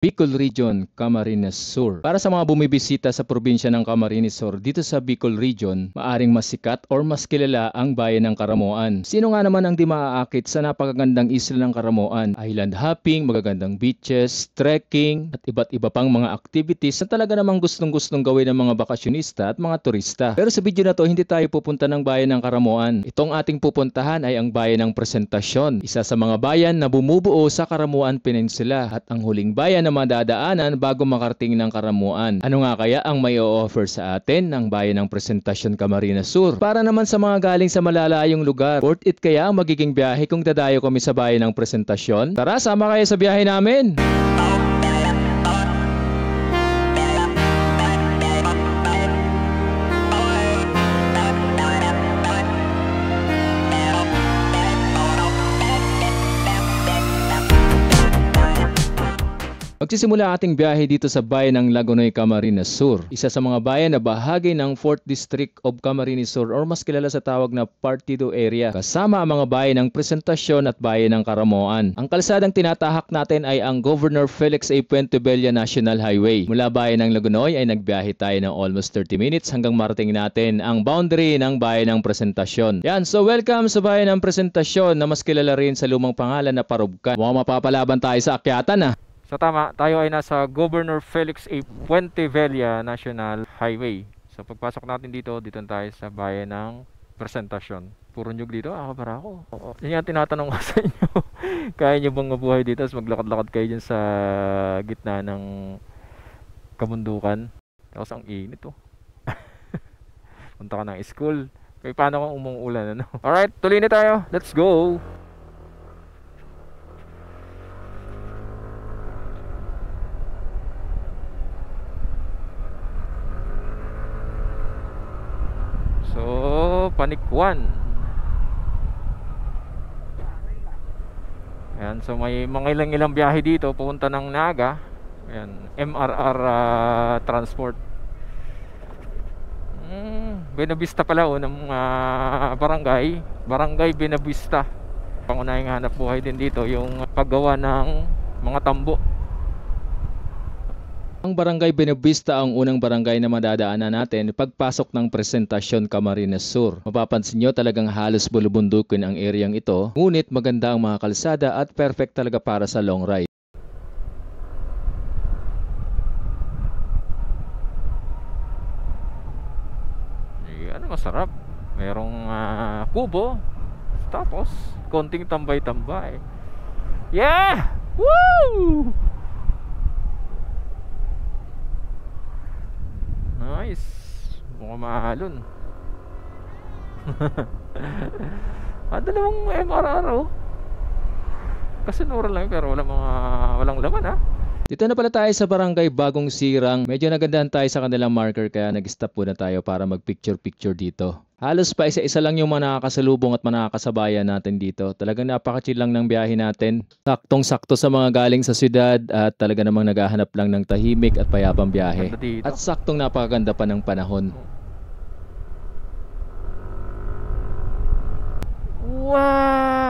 Bicol Region, Camarines Sur. Para sa mga bumibisita sa probinsya ng Camarines Sur, dito sa Bicol Region, maaring mas sikat or mas kilala ang bayan ng Karamoan. Sino nga naman ang di maaakit sa napakagandang isla ng Karamoan? Island hopping, magagandang beaches, trekking, at iba't iba pang mga activities na talaga namang gustong-gustong gawin ng mga bakasyonista at mga turista. Pero sa video na to, hindi tayo pupunta ng bayan ng Karamoan. Itong ating pupuntahan ay ang bayan ng Presentasyon, isa sa mga bayan na bumubuo sa Karamoan Peninsula at ang huling bayan na madadaanan bago makarating ng Karamuan. Ano nga kaya ang may o-offer sa atin ng bayan ng Presentasyon, Camarines Sur? Para naman sa mga galing sa malalayong lugar, worth it kaya ang magiging biyahe kung dadayo kami sa bayan ng Presentasyon? Tara, sama kayo sa biyahe namin! Magsisimula ating biyahe dito sa bayan ng Lagonoy, Camarines Sur. Isa sa mga bayan na bahagi ng 4th District of Camarines Sur or mas kilala sa tawag na Partido Area. Kasama ang mga bayan ng Presentasyon at bayan ng Karamoan. Ang kalsadang tinatahak natin ay ang Governor Felix A. Puentebella National Highway. Mula bayan ng Lagonoy ay nagbiyahe tayo ng almost 30 minutes hanggang marating natin ang boundary ng bayan ng Presentasyon. Yan, so welcome sa bayan ng Presentasyon na mas kilala rin sa lumang pangalan na Parubkan. Mukhang mapapalaban tayo sa akyatan. So tama, tayo ay nasa Governor Felix A. Puentebella National Highway. So pagpasok natin dito tayo sa bayan ng Presentasyon. Puro nyug dito, para ako. Yan nga tinatanong ko sa inyo. Kaya nyo bang mabuhay dito tapos maglakad-lakad kayo dyan sa gitna ng kabundukan? Tapos ang init Punta ka ng school. Kaya paano kung umuulan Alright, tuloy na tayo. Let's go! So, Panikwan. Ayan, so may mga ilang biyahe dito pupunta ng Naga. Ayan, MRR transport. Benavista pala ng barangay. Barangay Benavista. Pangunahing hanap buhay din dito yung paggawa ng mga tambo. Ang Barangay Benavista ang unang barangay na madadaanan natin pagpasok ng Presentasyon, Camarines Sur. Mapapansin nyo talagang halos bulubundukin ang areang ito, ngunit maganda ang mga kalsada at perfect talaga para sa long ride. Ano masarap? Merong kubo, tapos konting tambay-tambay. Yeah! Woo! Nice. Mukhang mahalon. Dalawang MRR Kasi nura lang pero walang laman Dito na pala tayo sa Barangay Bagong Sirang. Medyo nagandahan tayo sa kanilang marker kaya nag-stop muna tayo para mag-picture-picture dito. Halos pa isa-isa lang yung mga nakakasalubong at mga nakakasabayan natin dito. Talagang napaka-chill lang ng biyahe natin. Saktong-sakto sa mga galing sa syudad at talaga namang naghahanap lang ng tahimik at payapang biyahe. At saktong napakaganda pa ng panahon. Wow!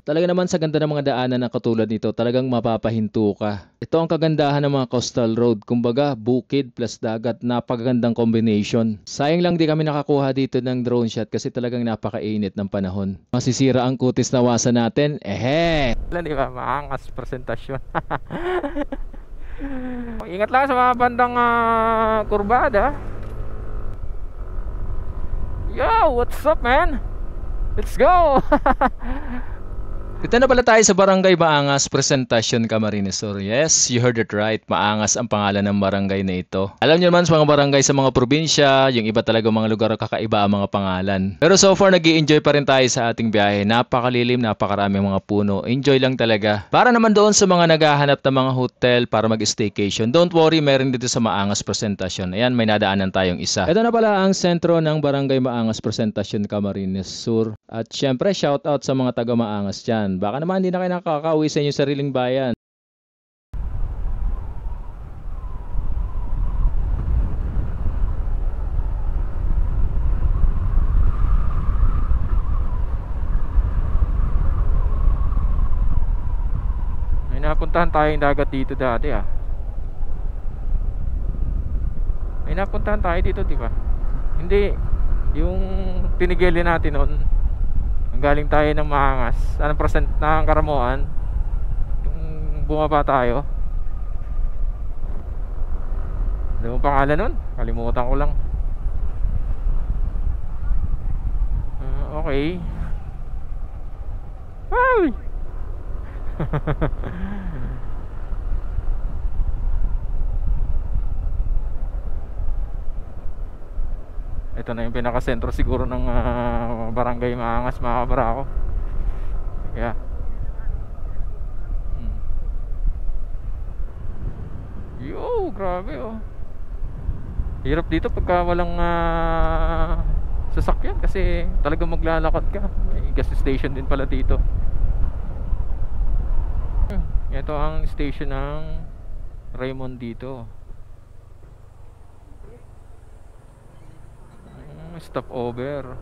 Talaga naman sa ganda ng mga daanan na katulad nito, talagang mapapahinto ka. Ito ang kagandahan ng mga coastal road. Kumbaga, bukid plus dagat, napakagandang combination. Sayang lang di kami nakakuha dito ng drone shot kasi talagang napakainit ng panahon. Masisira ang kutis na wasa natin, Di ba? Maangas Presentasyon. Ingat lang sa mga bandang kurbada. Yo, what's up man? Let's go! Dito na pala tayo sa Barangay Maangas, Presentasyon, Camarines Sur. Yes, you heard it right. Maangas ang pangalan ng barangay na ito. Alam niyo naman sa mga barangay sa mga probinsya, yung iba talaga mga lugar kakaiba ang mga pangalan. Pero so far, nag-i-enjoy pa rin tayo sa ating biyahe. Napakalilim, napakaraming mga puno. Enjoy lang talaga. Para naman doon sa mga naghahanap ng mga hotel para mag-staycation, don't worry, meron dito sa Maangas, Presentasyon. Ayan, may nadaanan tayong isa. Ito na pala ang sentro ng Barangay Maangas, Presentasyon, Camarines Sur. At syempre, shout out sa mga taga Maangas dyan. Baka naman hindi na kayo nakakauwi sa inyong sariling bayan. napuntahan tayong dagat dito dati ah. May napuntahan tayo dito, di ba? Hindi, yung tinigilin natin noon, ang galing tayo ng Maangas, anong percent ng Karamuan, yung bumaba tayo. Ano ang pangalan nun? Kalimutan ko lang. Okay. Ay! Ito na yung pinakasentro siguro ng Barangay Maangas, mga kabarako. Yeah. Yo, grabe oh. Hirap dito pagka walang sasakyan kasi talagang maglalakad ka. May gas station din pala dito. Ito ang station ng Raymond dito. Stopover.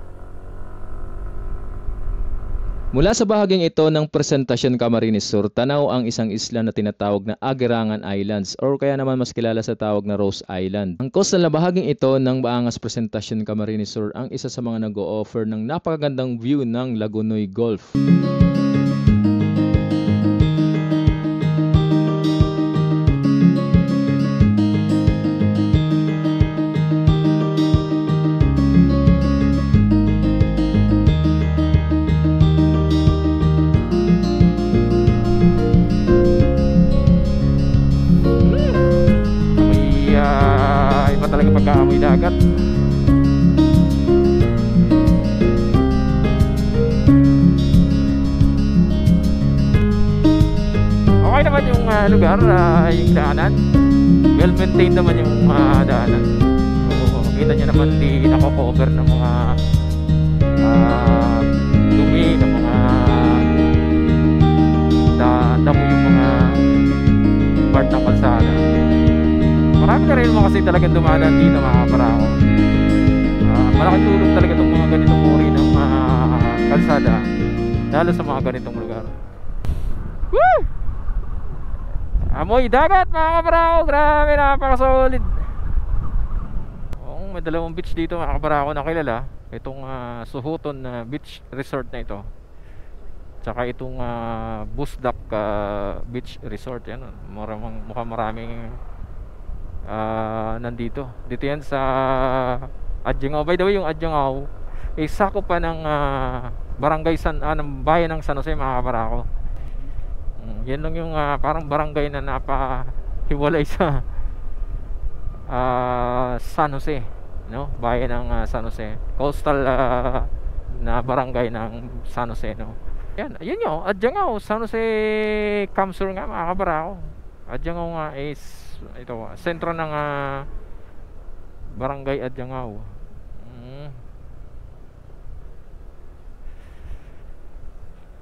Mula sa bahaging ito ng Presentasyon Camarines Sur, tanaw ang isang isla na tinatawag na Agirangan Islands or kaya naman mas kilala sa tawag na Rose Island. Ang coastal na bahaging ito ng Baangas Presentasyon Camarines Sur ang isa sa mga nag-o-offer ng napakagandang view ng Lagunoy Gulf. Talaga pagkaamoy dagat. Okay naman yung lugar, yung daanan. Well maintained naman yung daanan. So kita nyo naman di nako-cover ng mga dumi, ng mga damo yung mga part ng kalsada. Marami ka rin kasi talagang dumadaan dito, mga kabarako. Malaking tulong talaga itong mga ganitong uri ng kalsada, lalo sa mga ganitong lugar. Woo! Amoy dagat, mga kabarako. Grabe, napakasolid. May dalawang beach dito, mga kabarako, na kilala. Itong Suhuton Beach Resort na ito, tsaka itong Busdak Beach Resort. Yan, mukhang maraming nandito. Dito yan sa Adjangao. By the way, yung Adjangao ay sakop pa ng barangay ng bayan ng San Jose, mga kabarako. Yan lang yung parang barangay na napahiwalay sa San Jose, no? Bayan ng San Jose. Coastal na barangay ng San Jose, no? Yan, yun yun, Adjangao, San Jose Camsur nga, mga kabarako. Adjangao nga is ito, sentro ng Barangay Adjangao.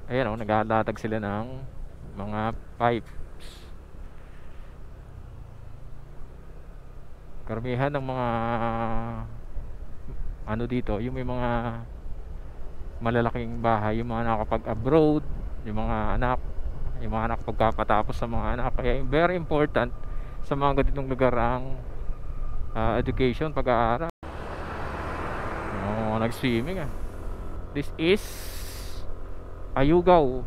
Ayan o, naghalatag sila ng mga pipes. Karamihan ng mga ano dito, yung may mga malalaking bahay, yung mga nakapag-abroad, yung mga anak pagkapatapos sa mga anak. Kaya very important sa mga ganitong lugar ang education, pag-aaral. Nag-swimming ah. This is Ayugaw.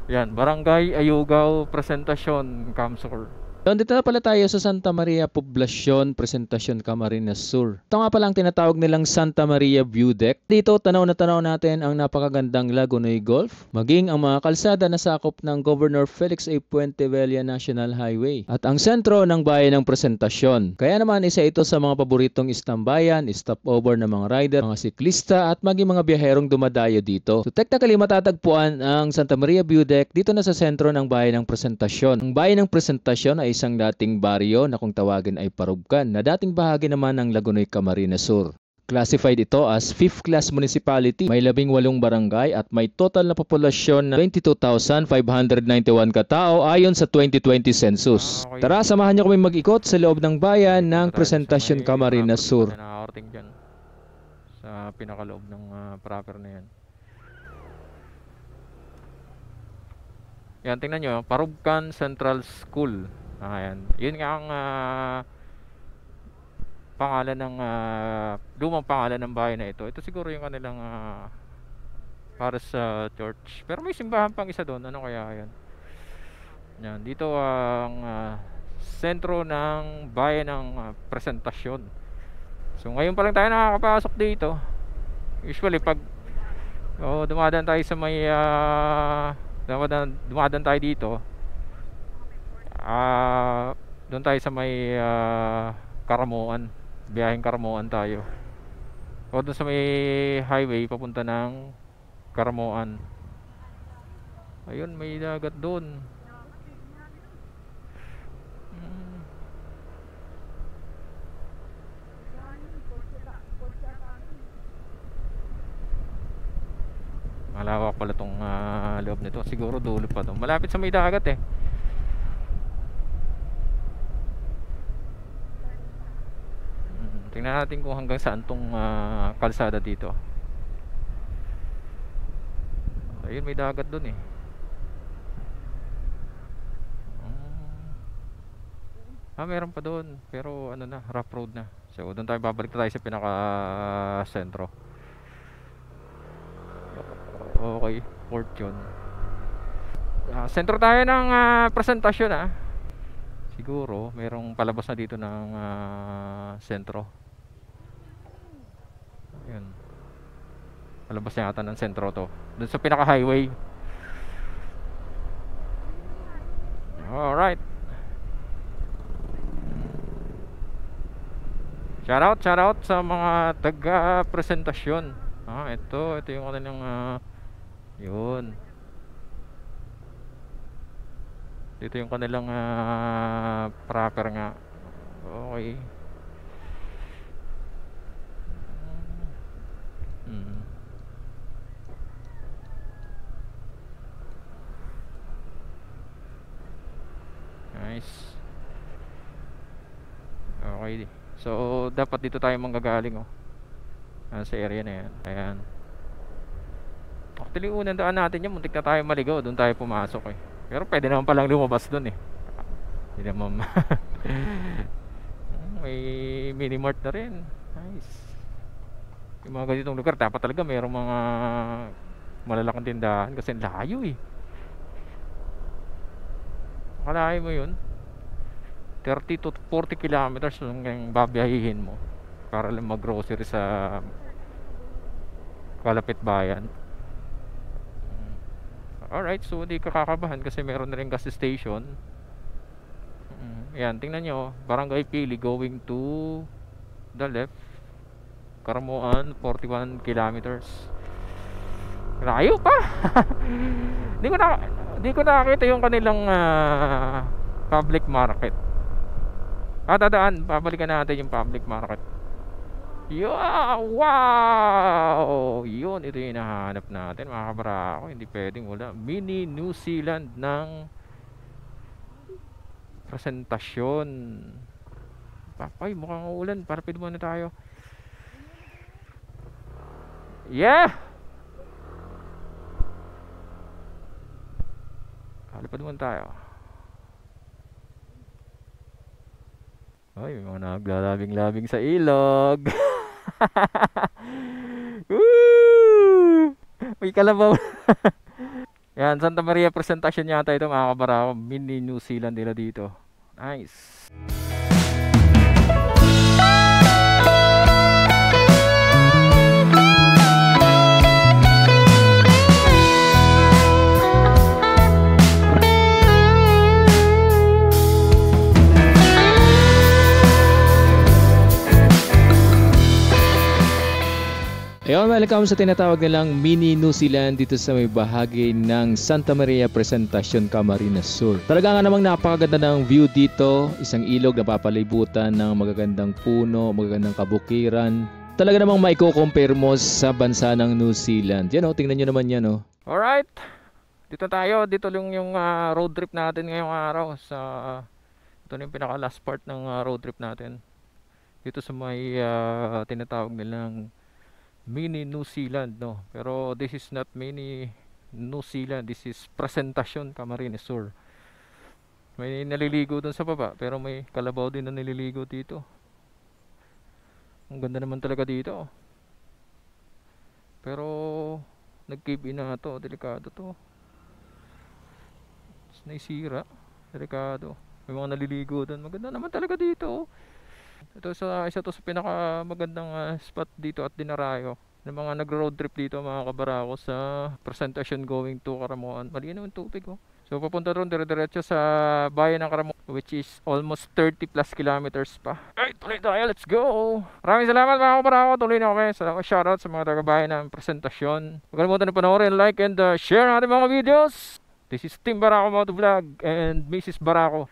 Yan, Barangay Ayugaw Presentasyon, Camsur. Dito na pala tayo sa Santa Maria Poblacion, Presentasyon Camarines Sur. Ito nga pala ang tinatawag nilang Santa Maria View Deck. Dito tanaw na tanaw natin ang napakagandang Lagunoy Gulf, maging ang mga kalsada na sakop ng Governor Felix A. Puente Vella National Highway at ang sentro ng bayan ng Presentasyon. Kaya naman isa ito sa mga paboritong istambayan, stopover ng mga rider, mga siklista at maging mga biyaherong dumadayo dito. So technically matatagpuan ang Santa Maria View Deck dito na sa sentro ng bayan ng Presentasyon. Ang bayan ng Presentasyon ay isang dating baryo na kung tawagin ay Parubkan na dating bahagi naman ng Lagunoy Camarines Sur. Classified ito as 5th class municipality. May 18 barangay at may total na populasyon na 22,591 katao ayon sa 2020 census. Okay. Tara, samahan niyo kami mag-ikot sa loob ng bayan ng Presentasyon Camarines Sur. Sa pinakaloob ng proper na yan. Yan, tingnan nyo, Parubkan Central School. Ayan. Yun nga ang pangalan ng lumang pangalan ng bahay na ito. Ito siguro yung kanilang para sa church. Pero may simbahan pang isa doon. Ano kaya yan? Yan, dito ang sentro ng bayan ng Presentasyon. So ngayon pa lang tayo nakakapasok dito. Usually pag dumadaan tayo sa may dumadaan tayo dito, doon tayo sa may Karamuan, biyaheng Karamuan tayo, o doon sa may highway papunta ng Karamuan. Ayun, may dagat doon. Malawak pala tong loob nito. Siguro dulo pa to. Malapit sa may dagat eh. Tingnan natin kung hanggang saan tong kalsada dito. Ayun, may dagat dun eh. Meron pa doon. Pero ano na, rough road na. So doon tayo, babalik tayo sa pinaka sentro. Okay, port yun. Sentro tayo ng presentasyon siguro merong palabas na dito ng sentro. Ayun, palabas na yata ng sentro to, dun sa pinaka highway. Alright, shout out sa mga taga presentasyon. Ito yung kanilang yun, dito yung kanilang proper nga. Okay. Nice. Okay. So dapat dito tayo manggagaling sa area na yan. Ayan. Actually, unang daan natin yan, muntik na tayo maligaw, doon tayo pumasok pero pwede naman palang lumabas doon hindi naman may mini mart na rin. Nice. Yung mga ganitong lugar dapat talaga mayroong mga malalaking tindahan kasi layo akalain mo yun, 30 to 40 kilometers yung babiyahihin mo para lang mag grocery sa kalapit bayan. Alright, so hindi ka kakabahan kasi meron na rin gas station. Yan, tingnan nyo, Barangay Pili going to the left, Karamuan, 41 kilometers. Layo pa. Hindi ko nakakita yung kanilang public market. Dadaan, babalikan natin yung public market. Wow! Yun, ito yung hinahanap natin mga kabarako. Hindi pwedeng wala. Mini New Zealand ng presentasyon. Papay, mukhang ulan. Parapid muna tayo. Yeah! Kalipad muna tayo. Ay, may mga naglalabing-labing sa ilog. Woo! May kalabaw. Yan, Santa Maria Presentasyon yata ito mga kabarako. Mini New Zealand nila dito. Nice. Ayun, welcome sa tinatawag nilang Mini New Zealand dito sa may bahagi ng Santa Maria Presentasyon, Camarines Sur. Talaga nga namang napakaganda ng view dito. Isang ilog na papalibutan ng magagandang puno, magagandang kabukiran. Talaga namang maiko-compare mo sa bansa ng New Zealand. Yan tingnan nyo naman yan Alright, dito tayo. Dito lang yung road trip natin ngayong araw. Ito na yung pinaka last part ng road trip natin. Dito sa may tinatawag nilang Mini New Zealand, Pero this is not mini New Zealand. This is Presentacion, Camarines Sur. May naliligo dun sa baba, pero may kalabaw din na naliligo dito. Ang ganda naman talaga dito. Pero nag-cave in na to, delikado to. Naisira, delikado. May mga naliligo dun. Maganda naman talaga dito. Ito isa to sa pinaka magandang spot dito at Dinarayo. Ng mga nagro-road trip dito mga kabarako sa Presentacion going to Caramoan. Malinaw yung tubig oh. So papunta ron dire-diretso sa bayan ng Caramoan, which is almost 30 plus kilometers pa. Alright, tuloy tayo, let's go! Maraming salamat mga kabarako, tuloy na kami. Salamat, shoutout sa mga taga-bayan ng Presentacion. Huwag kalimutan na panoorin, like and share natin mga videos. This is Team Barako Motovlog and Mrs. Barako.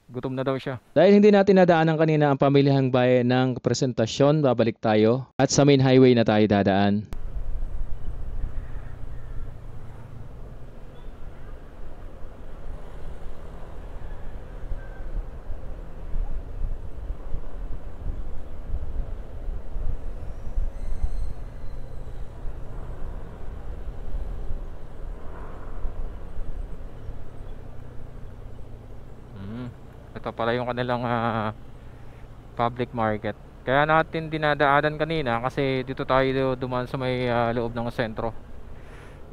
Gutom na daw siya. Dahil hindi natin nadaanan kanina ang pamilihang bayan ng Presentacion, babalik tayo at sa main highway na tayo dadaan. Ito pala yung kanilang public market. Kaya natin dinadaanan kanina kasi dito tayo dumaan sa may loob ng sentro.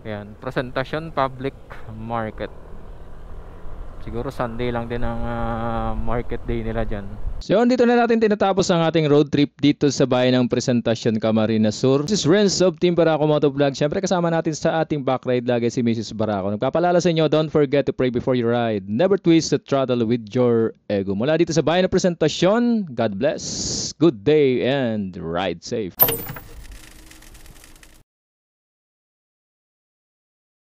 Ayan, Presentacion Public Market. Siguro Sunday lang din ang market day nila dyan. So yun, dito na natin tinatapos ang ating road trip dito sa bayan ng Presentacion, Camarines Sur. This is Renz of Team Barako Motovlog. Siyempre kasama natin sa ating back ride lagi si Mrs. Barako. Nagpapalala sa inyo, don't forget to pray before you ride. Never twist the throttle with your ego. Mula dito sa bayan ng Presentacion, God bless, good day and ride safe.